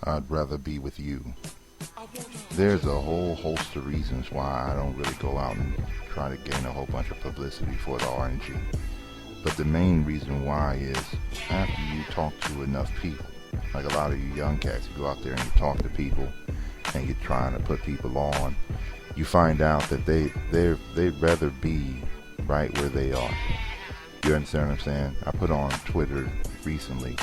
I'd rather be with you. There's a whole host of reasons why I don't really go out and try to gain a whole bunch of publicity for the RNG. But the main reason why is after you talk to enough people, like a lot of you young cats, you go out there and you talk to people and you're trying to put people on, you find out that they'd rather be right where they are. You understand what I'm saying? I put on Twitter recently,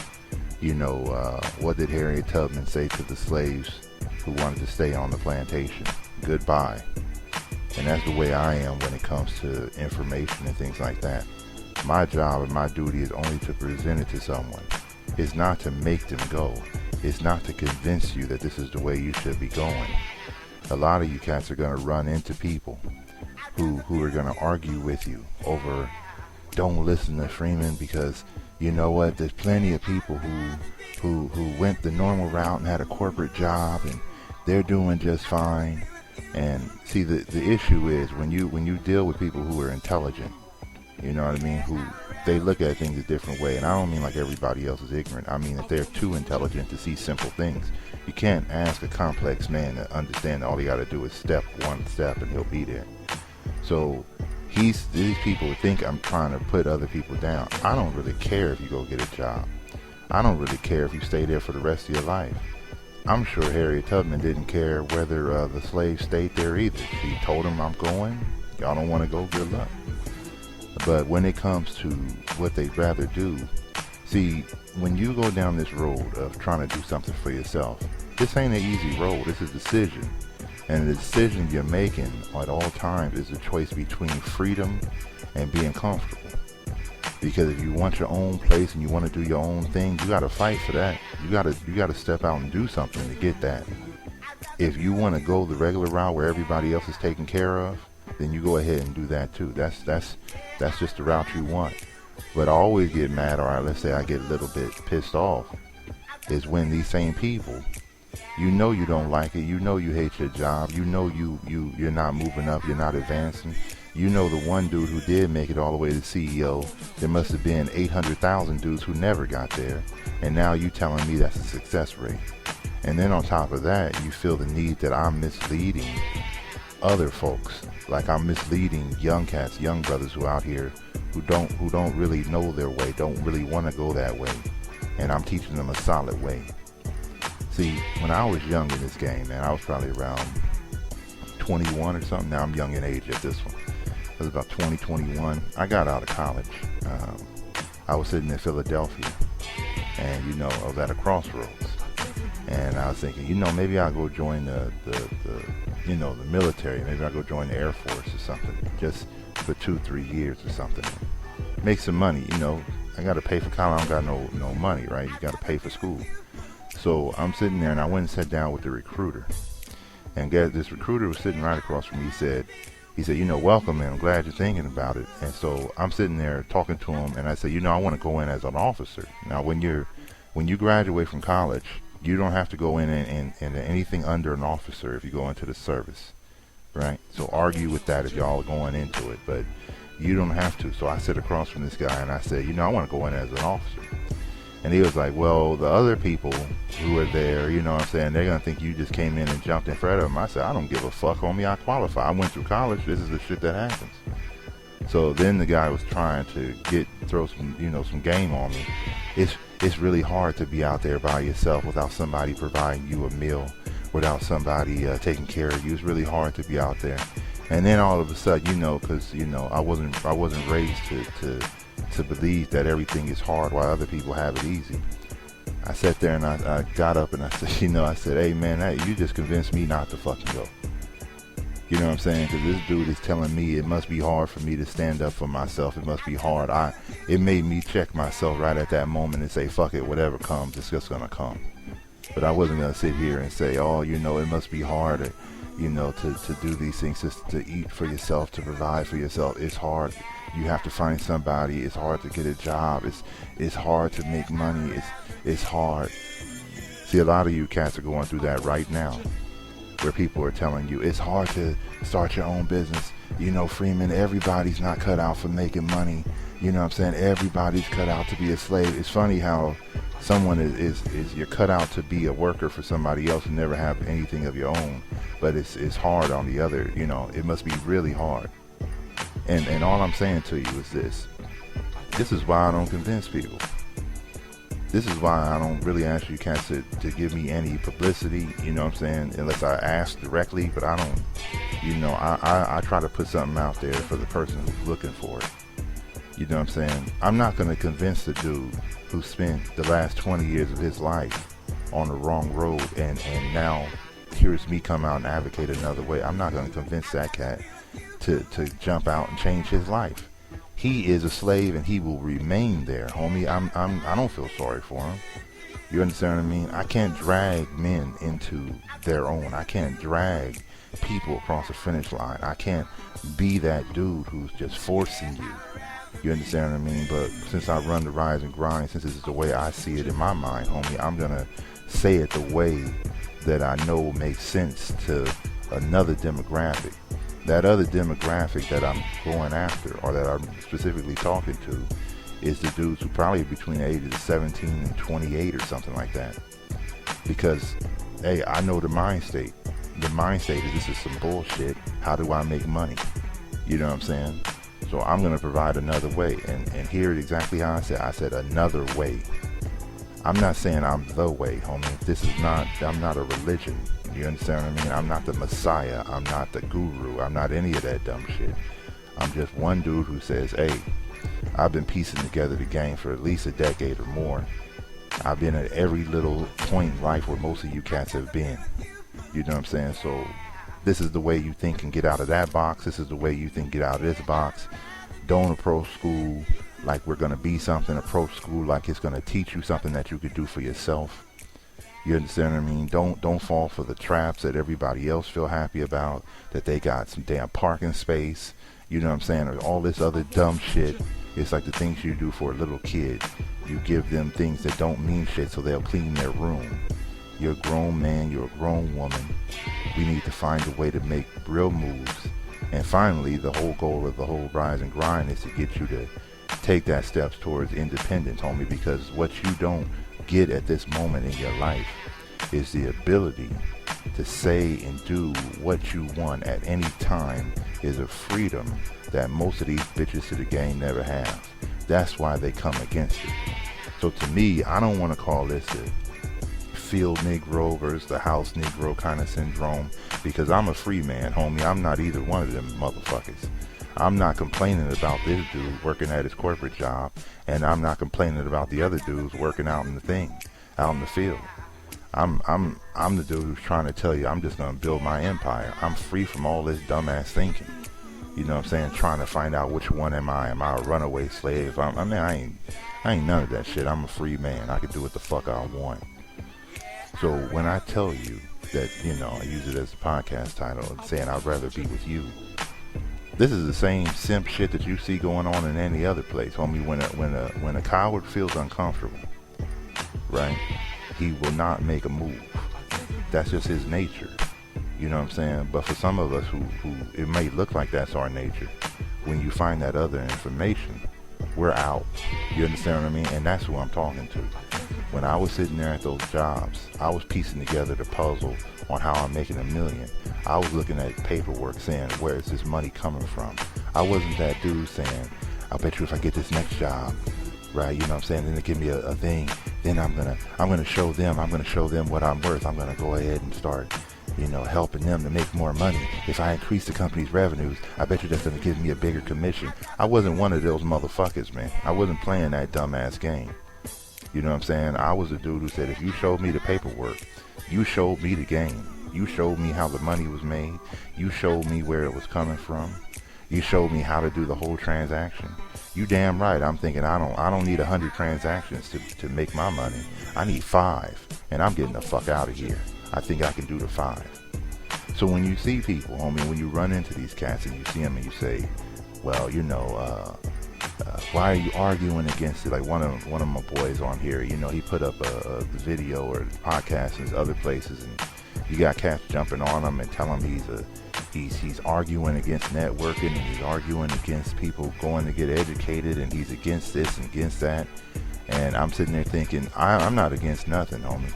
what did Harriet Tubman say to the slaves who wanted to stay on the plantation? Goodbye. And that's the way I am when it comes to information and things like that. My job and my duty is only to present it to someone. It's not to make them go. It's not to convince you that this is the way you should be going. A lot of you cats are going to run into people who are going to argue with you over, don't listen to Freeman because you know what, there's plenty of people who went the normal route and had a corporate job and they're doing just fine. And see, the issue is when you deal with people who are intelligent, you know what I mean, who they look at things a different way. And I don't mean like everybody else is ignorant. I mean that they're too intelligent to see simple things. You can't ask a complex man to understand all he got to do is step one step and he'll be there. So these people think I'm trying to put other people down. I don't really care if you go get a job. I don't really care if you stay there for the rest of your life. I'm sure Harriet Tubman didn't care whether the slaves stayed there either. She told them, I'm going. Y'all don't want to go, good luck. But when it comes to what they'd rather do, see, when you go down this road of trying to do something for yourself, this ain't an easy road. It's a decision. And the decision you're making at all times is a choice between freedom and being comfortable. Because if you want your own place and you want to do your own thing, you got to fight for that. You got to step out and do something to get that. If you want to go the regular route where everybody else is taken care of, then you go ahead and do that too. That's just the route you want. But I always get mad, or let's say I get a little bit pissed off, is when these same people, you know you don't like it, you know you hate your job, you know you're not moving up, you're not advancing. You know the one dude who did make it all the way to CEO, there must have been 800,000 dudes who never got there, and now you telling me that's a success rate. And then on top of that, you feel the need that I'm misleading other folks, like I'm misleading young cats, young brothers who out here who don't really know their way, don't really want to go that way, and I'm teaching them a solid way. See, when I was young in this game, man, I was probably around 21 or something. Now I'm young in age at this one. I was about 20, 21. I got out of college. I was sitting in Philadelphia, and I was at a crossroads, and I was thinking, maybe I'll go join the military. Maybe I'll go join the Air Force or something, just for 2-3 years or something. Make some money. I got to pay for college. I don't got no money, right? You got to pay for school. So I'm sitting there, and I went and sat down with the recruiter, and this recruiter was sitting right across from me. He said, welcome, man. I'm glad you're thinking about it. And so I'm sitting there talking to him, and I said, I want to go in as an officer. Now, when you graduate from college, you don't have to go in and anything under an officer if you go into the service, right? So argue with that if y'all are going into it, but you don't have to. So I sit across from this guy, and I said, I want to go in as an officer. And he was like, well, the other people who are there, they're going to think you just came in and jumped in front of them. I said, I don't give a fuck, homie. I qualify. I went through college. This is the shit that happens. So then the guy was trying to throw some, some game on me. It's really hard to be out there by yourself without somebody providing you a meal, without somebody taking care of you. It's really hard to be out there. And then all of a sudden, because, I wasn't raised to believe that everything is hard while other people have it easy. I sat there and I got up and I said, hey man, you just convinced me not to fucking go. You know what I'm saying? Because this dude is telling me it must be hard for me to stand up for myself. It must be hard. It made me check myself right at that moment and say, fuck it, whatever comes, it's just gonna come. But I wasn't gonna sit here and say, it must be hard, to do these things, just to eat for yourself, to provide for yourself. It's hard. You have to find somebody. It's hard to get a job. It's hard to make money. It's hard. See, a lot of you cats are going through that right now, where people are telling you it's hard to start your own business. Freeman, everybody's not cut out for making money. Everybody's cut out to be a slave. It's funny how Someone is you're cut out to be a worker for somebody else and never have anything of your own. But it's hard on the other, you know, it must be really hard. And all I'm saying to you is this. This is why I don't convince people. This is why I don't really ask you cats to give me any publicity, you know what I'm saying, unless I ask directly, but I don't, you know, I try to put something out there for the person who's looking for it. You know what I'm saying? I'm not going to convince the dude who spent the last 20 years of his life on the wrong road and now here's me come out and advocate another way. I'm not going to convince that cat to jump out and change his life. He is a slave and he will remain there, homie. I don't feel sorry for him. You understand what I mean? I can't drag men into their own. I can't drag people across the finish line. I can't be that dude who's just forcing you. You understand what I mean? But since I run the Rise and Grind, since this is the way I see it in my mind, homie, I'm going to say it the way that I know makes sense to another demographic. That other demographic that I'm going after, or that I'm specifically talking to, is the dudes who probably between the ages of 17 and 28 or something like that. Because, hey, I know the mind state. The mind state is this is some bullshit. How do I make money? You know what I'm saying? So I'm going to provide another way. And hear it exactly how I said. I said another way. I'm not saying I'm the way, homie. This is not, I'm not a religion. You understand what I mean? I'm not the Messiah. I'm not the guru. I'm not any of that dumb shit. I'm just one dude who says, hey, I've been piecing together the game for at least a decade or more. I've been at every little point in life where most of you cats have been. You know what I'm saying? So this is the way you think and get out of that box. This is the way you think get out of this box. Don't approach school like we're going to be something. Approach school like it's going to teach you something that you could do for yourself. You understand what I mean? Don't fall for the traps that everybody else feel happy about, that they got some damn parking space, you know what I'm saying, or all this other dumb shit. It's like the things you do for a little kid. You give them things that don't mean shit so they'll clean their room. You're a grown man, you're a grown woman. We need to find a way to make real moves. And finally, the whole goal of the whole Rise and Grind is to get you to take that steps towards independence, homie, because what you don't get at this moment in your life is the ability to say and do what you want at any time is a freedom that most of these bitches to the game never have. That's why they come against it. So to me, I don't want to call this the field Negro versus the house Negro kind of syndrome, because I'm a free man, homie. I'm not either one of them motherfuckers. I'm not complaining about this dude working at his corporate job, and I'm not complaining about the other dudes working out in the thing, out in the field. I'm the dude who's trying to tell you I'm just gonna build my empire. I'm free from all this dumbass thinking. You know what I'm saying? Trying to find out which one am I? Am I a runaway slave? I ain't none of that shit. I'm a free man. I can do what the fuck I want. So when I tell you that, you know, I use it as a podcast title and saying I'd rather be with you, this is the same simp shit that you see going on in any other place, homie. When a coward feels uncomfortable, right, he will not make a move. That's just his nature. You know what I'm saying? But for some of us who it may look like that's our nature, when you find that other information, we're out. You understand what I mean? And that's who I'm talking to. When I was sitting there at those jobs, I was piecing together the puzzle on how I'm making $1 million. I was looking at paperwork saying, where is this money coming from? I wasn't that dude saying, I bet you if I get this next job, right, you know what I'm saying, then they give me a thing, then I'm gonna show them what I'm worth. I'm gonna go ahead and start, you know, helping them to make more money. If I increase the company's revenues, I bet you that's gonna give me a bigger commission. I wasn't one of those motherfuckers, man. I wasn't playing that dumbass game. You know what I'm saying? I was a dude who said, if you showed me the paperwork, you showed me the game, you showed me how the money was made, you showed me where it was coming from, you showed me how to do the whole transaction, you damn right I'm thinking I don't need 100 transactions to make my money. I need 5, and I'm getting the fuck out of here. I think I can do the 5. So when you see people, homie, when you run into these cats and you see them and you say, well, you know, why are you arguing against it? Like one of my boys on here, you know, he put up a video or podcast in other places, and you got cats jumping on him and telling him he's arguing against networking, and he's arguing against people going to get educated, and he's against this and against that. And I'm sitting there thinking, I'm not against nothing, homie.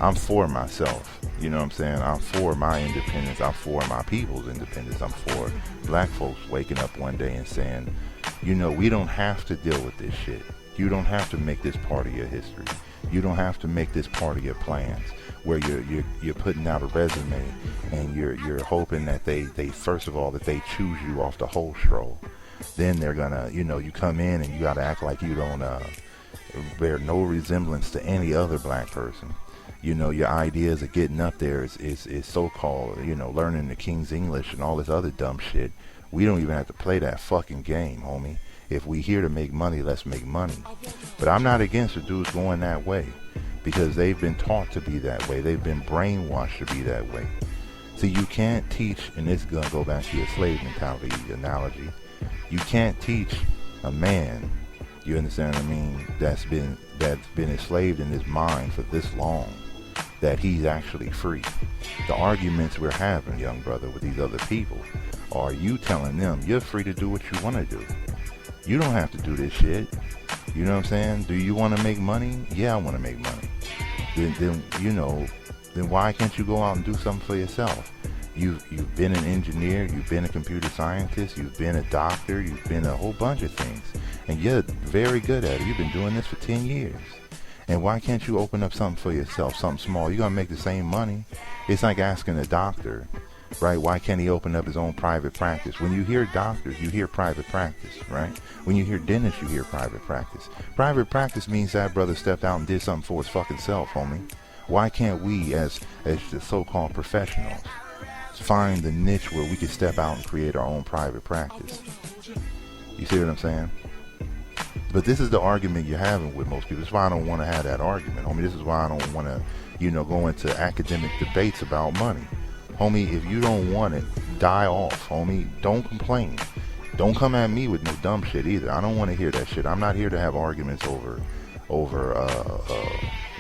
I'm for myself. You know what I'm saying? I'm for my independence. I'm for my people's independence. I'm for black folks waking up one day and saying, you know, we don't have to deal with this shit. You don't have to make this part of your history. You don't have to make this part of your plans, where you're putting out a resume and you're hoping that they first of all that they choose you off the whole stroll. Then they're gonna, you know, you come in and you gotta act like you don't bear no resemblance to any other black person. You know, your ideas of getting up there is so-called, you know, learning the King's English and all this other dumb shit. We don't even have to play that fucking game, homie. If we here to make money, let's make money. But I'm not against the dudes going that way, because they've been taught to be that way. They've been brainwashed to be that way. See, you can't teach, and this is going to go back to your slave mentality analogy. You can't teach a man, you understand what I mean, that's been enslaved in his mind for this long, that he's actually free. The arguments we're having, young brother, with these other people are you telling them you're free to do what you want to do. You don't have to do this shit. You know what I'm saying? Do you want to make money? Yeah, I want to make money. Then you know, then why can't you go out and do something for yourself? You've been an engineer, you've been a computer scientist, you've been a doctor, you've been a whole bunch of things, and you're very good at it. You've been doing this for 10 years. And why can't you open up something for yourself, something small? You're gonna make the same money. It's like asking a doctor, right? Why can't he open up his own private practice? When you hear doctors, you hear private practice, right? When you hear dentists, you hear private practice. Private practice means that brother stepped out and did something for his fucking self, homie. Why can't we, as the so-called professionals, find the niche where we can step out and create our own private practice? You see what I'm saying? But this is the argument you're having with most people. That's why I don't want to have that argument, homie. This is why I don't want to, you know, go into academic debates about money. Homie, if you don't want it, die off, homie. Don't complain. Don't come at me with no dumb shit either. I don't want to hear that shit. I'm not here to have arguments over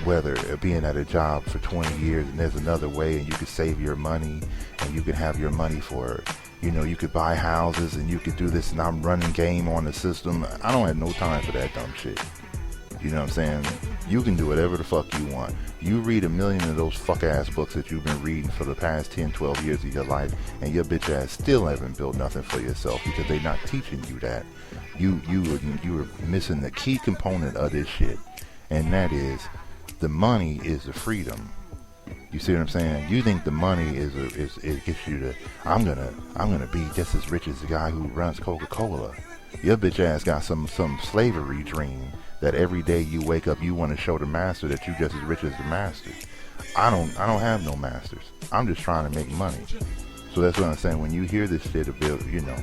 whether being at a job for 20 years and there's another way and you could save your money and you could have your money for, you know, you could buy houses and you could do this and I'm running game on the system. I don't have no time for that dumb shit. You know what I'm saying? You can do whatever the fuck you want. You read a million of those fuck ass books that you've been reading for the past 10, 12 years of your life, and your bitch ass still haven't built nothing for yourself because they're not teaching you that. You were missing the key component of this shit, and that is the money is the freedom. You see what I'm saying? You think the money is it gets you to I'm gonna be just as rich as the guy who runs Coca-Cola. Your bitch ass got some slavery dream that every day you wake up you want to show the master that you just as rich as the master. I don't have no masters. I'm just trying to make money. So that's what I'm saying. When you hear this shit about, you know,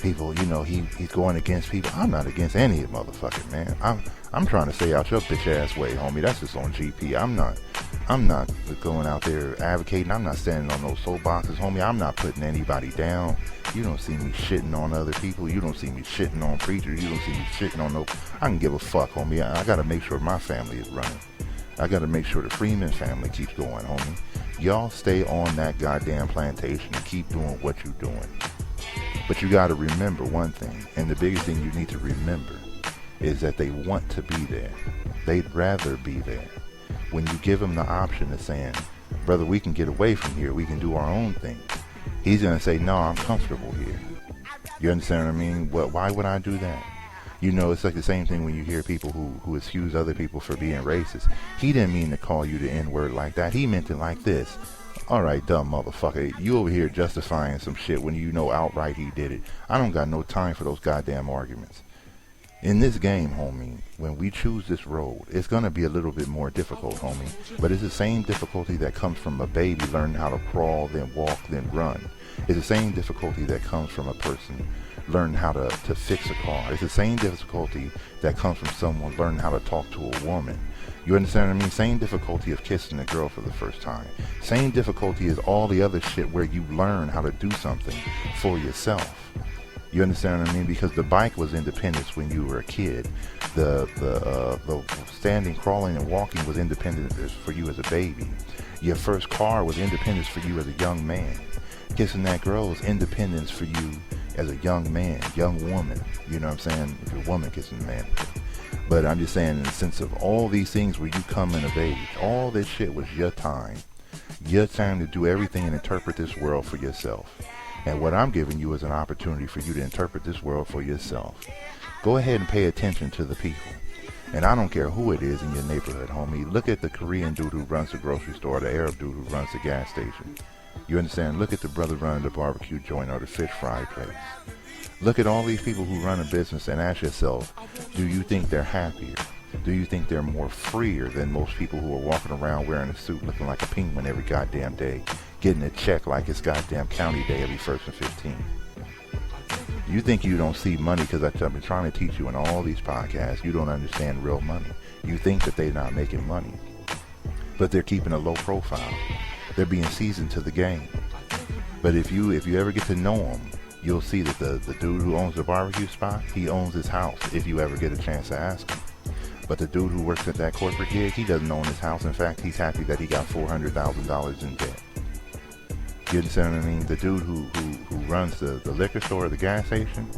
people, you know, he's going against people. I'm not against any of motherfucking man. I'm trying to stay out your bitch ass way, homie. That's just on GP. I'm not going out there advocating. I'm not standing on those soapboxes, homie. I'm not putting anybody down. You don't see me shitting on other people. You don't see me shitting on preachers. You don't see me shitting on no. I can give a fuck, homie. I gotta make sure my family is running. I gotta make sure the Freeman family keeps going, homie. Y'all stay on that goddamn plantation and keep doing what you're doing. But you gotta remember one thing, and the biggest thing you need to remember is that they want to be there. They'd rather be there. When you give them the option of saying, brother, we can get away from here, we can do our own thing, he's going to say, no, I'm comfortable here. You understand what I mean? Why would I do that? You know, it's like the same thing when you hear people who excuse other people for being racist. He didn't mean to call you the N-word like that. He meant it like this. All right, dumb motherfucker. You over here justifying some shit when you know outright he did it. I don't got no time for those goddamn arguments. In this game, homie, when we choose this road, it's going to be a little bit more difficult, homie. But it's the same difficulty that comes from a baby learning how to crawl, then walk, then run. It's the same difficulty that comes from a person learning how to fix a car. It's the same difficulty that comes from someone learning how to talk to a woman. You understand what I mean? Same difficulty of kissing a girl for the first time. Same difficulty as all the other shit where you learn how to do something for yourself. You understand what I mean? Because the bike was independence when you were a kid. The standing, crawling, and walking was independence for you as a baby. Your first car was independence for you as a young man. Kissing that girl was independence for you as a young man, young woman. You know what I'm saying? If you're a woman kissing a man. But I'm just saying in the sense of all these things where you come in of age, all this shit was your time. Your time to do everything and interpret this world for yourself. And what I'm giving you is an opportunity for you to interpret this world for yourself. Go ahead and pay attention to the people. And I don't care who it is in your neighborhood, homie. Look at the Korean dude who runs the grocery store, the Arab dude who runs the gas station. You understand? Look at the brother running the barbecue joint or the fish fry place. Look at all these people who run a business and ask yourself, do you think they're happier? Do you think they're more freer than most people who are walking around wearing a suit looking like a penguin every goddamn day, getting a check like it's goddamn county day every 1st and 15th? You think you don't see money because I've been trying to teach you in all these podcasts. You don't understand real money. You think that they're not making money, but they're keeping a low profile. They're being seasoned to the game. But if you ever get to know them, you'll see that the dude who owns the barbecue spot, he owns his house if you ever get a chance to ask him. But the dude who works at that corporate gig, he doesn't own his house. In fact, he's happy that he got $400,000 in debt. You understand what I mean? The dude who runs the liquor store or the gas station,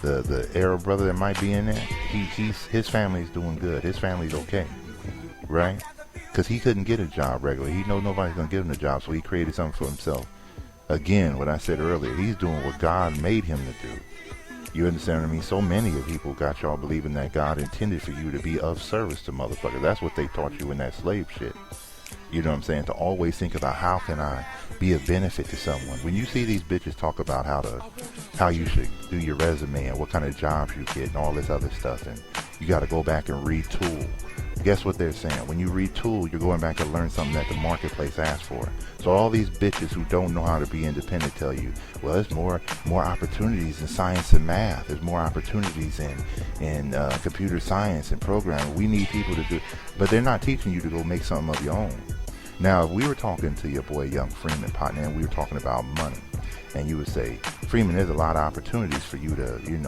the Arab brother that might be in there, his family's doing good. His family's okay, right? Because he couldn't get a job regularly. He knows nobody's going to give him a job, so he created something for himself. Again, what I said earlier, he's doing what God made him to do. You understand what I mean? So many of people got y'all believing that God intended for you to be of service to motherfuckers. That's what they taught you in that slave shit. You know what I'm saying? To always think about how can I be a benefit to someone. When you see these bitches talk about how you should do your resume and what kind of jobs you get and all this other stuff, and you got to go back and retool. Guess what they're saying? When you retool, you're going back and learn something that the marketplace asks for. So all these bitches who don't know how to be independent tell you, well, there's more opportunities in science and math. There's more opportunities in computer science and programming. We need people to do, but they're not teaching you to go make something of your own. Now, if we were talking to your boy Young Freeman, partner, and we were talking about money, and you would say, Freeman, there's a lot of opportunities for you to, to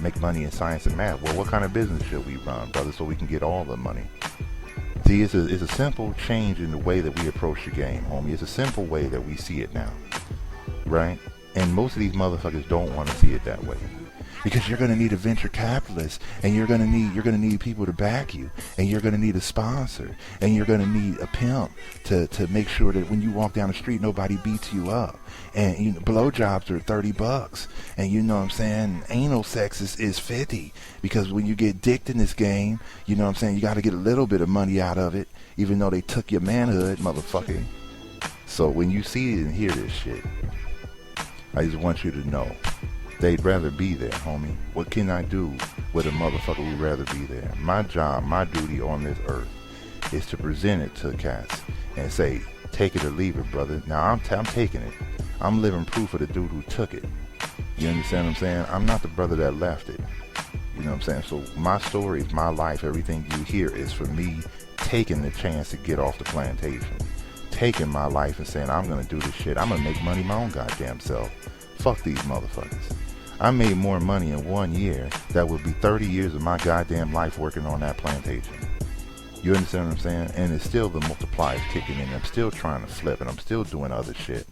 make money in science and math. Well, what kind of business should we run, brother, so we can get all the money? See, it's a simple change in the way that we approach the game, homie. It's a simple way that we see it now, right? And most of these motherfuckers don't want to see it that way. Because you're going to need a venture capitalist, and you're going to need people to back you, and you're going to need a sponsor, and you're going to need a pimp to make sure that when you walk down the street, nobody beats you up. And blowjobs are $30, and you know what I'm saying, anal sex is $50, because when you get dicked in this game, you know what I'm saying, you got to get a little bit of money out of it, even though they took your manhood, motherfucker. So when you see and hear this shit, I just want you to know. They'd rather be there, homie. What can I do with a motherfucker who'd rather be there? My job, my duty on this earth is to present it to cats and say, take it or leave it, brother. Now, I'm taking it. I'm living proof of the dude who took it. You understand what I'm saying? I'm not the brother that left it. You know what I'm saying? So my story, my life, everything you hear is for me taking the chance to get off the plantation. Taking my life and saying, I'm going to do this shit. I'm going to make money my own goddamn self. Fuck these motherfuckers. I made more money in 1 year that would be 30 years of my goddamn life working on that plantation. You understand what I'm saying? And it's still the multipliers kicking in. I'm still trying to flip, and I'm still doing other shit.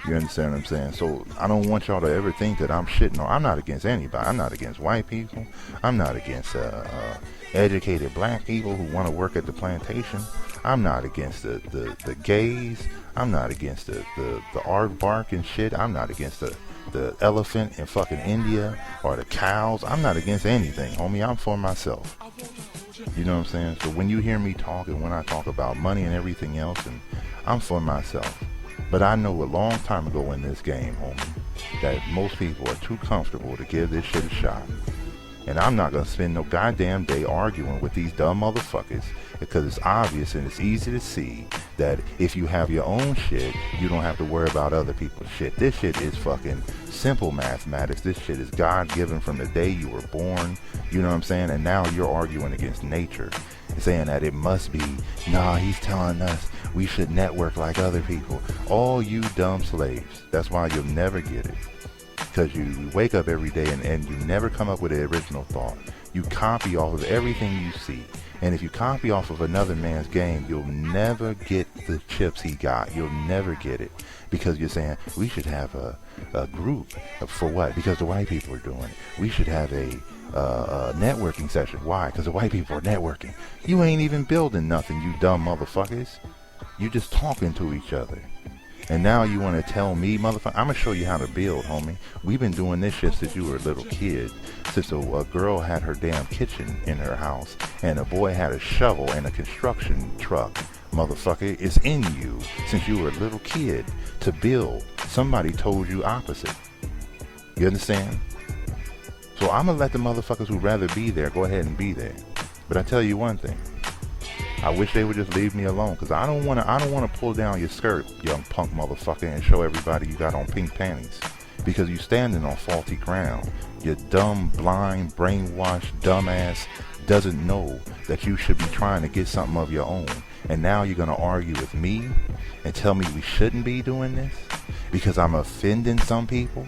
You understand what I'm saying? So I don't want y'all to ever think that I'm shitting on. I'm not against anybody. I'm not against white people. I'm not against educated black people who want to work at the plantation. I'm not against the gays. I'm not against the aardvark and shit. I'm not against the elephant in fucking India or the cows. I'm not against anything, homie. I'm for myself. You know what I'm saying? So when you hear me talk and when I talk about money and everything else, and I'm for myself. But I know a long time ago in this game, homie, that most people are too comfortable to give this shit a shot. And I'm not going to spend no goddamn day arguing with these dumb motherfuckers, because it's obvious and it's easy to see that if you have your own shit, you don't have to worry about other people's shit. This shit is fucking simple mathematics. This shit is God-given from the day you were born. You know what I'm saying? And now you're arguing against nature, saying that it must be, nah, he's telling us we should network like other people. All you dumb slaves. That's why you'll never get it. Because you wake up every day and you never come up with an original thought. You copy off of everything you see. And if you copy off of another man's game, you'll never get the chips he got. You'll never get it. Because you're saying, we should have a group. For what? Because the white people are doing it. We should have a networking session. Why? Because the white people are networking. You ain't even building nothing, you dumb motherfuckers. You just talking to each other. And now you want to tell me, motherfucker, I'm going to show you how to build, homie. We've been doing this shit since you were a little kid. Since a girl had her damn kitchen in her house, and a boy had a shovel and a construction truck. Motherfucker, it's in you since you were a little kid to build. Somebody told you opposite. You understand? So I'm going to let the motherfuckers who'd rather be there go ahead and be there. But I tell you one thing. I wish they would just leave me alone, because I don't want to pull down your skirt, young punk motherfucker, and show everybody you got on pink panties. Because you're standing on faulty ground. Your dumb, blind, brainwashed, dumbass doesn't know that you should be trying to get something of your own. And now you're going to argue with me and tell me we shouldn't be doing this? Because I'm offending some people?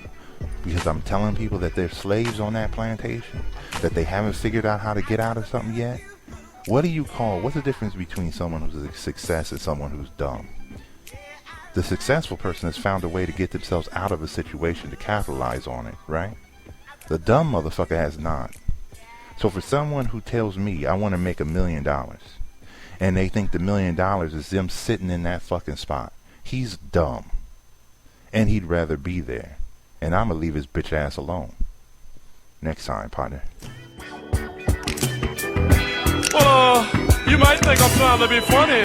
Because I'm telling people that they're slaves on that plantation? That they haven't figured out how to get out of something yet? What do you call, what's the difference between someone who's a success and someone who's dumb? The successful person has found a way to get themselves out of a situation to capitalize on it, right? The dumb motherfucker has not. So for someone who tells me I want to make $1 million, and they think the $1 million is them sitting in that fucking spot, he's dumb. And he'd rather be there. And I'm going to leave his bitch ass alone. Next time, partner. Well, you might think I'm trying to be funny,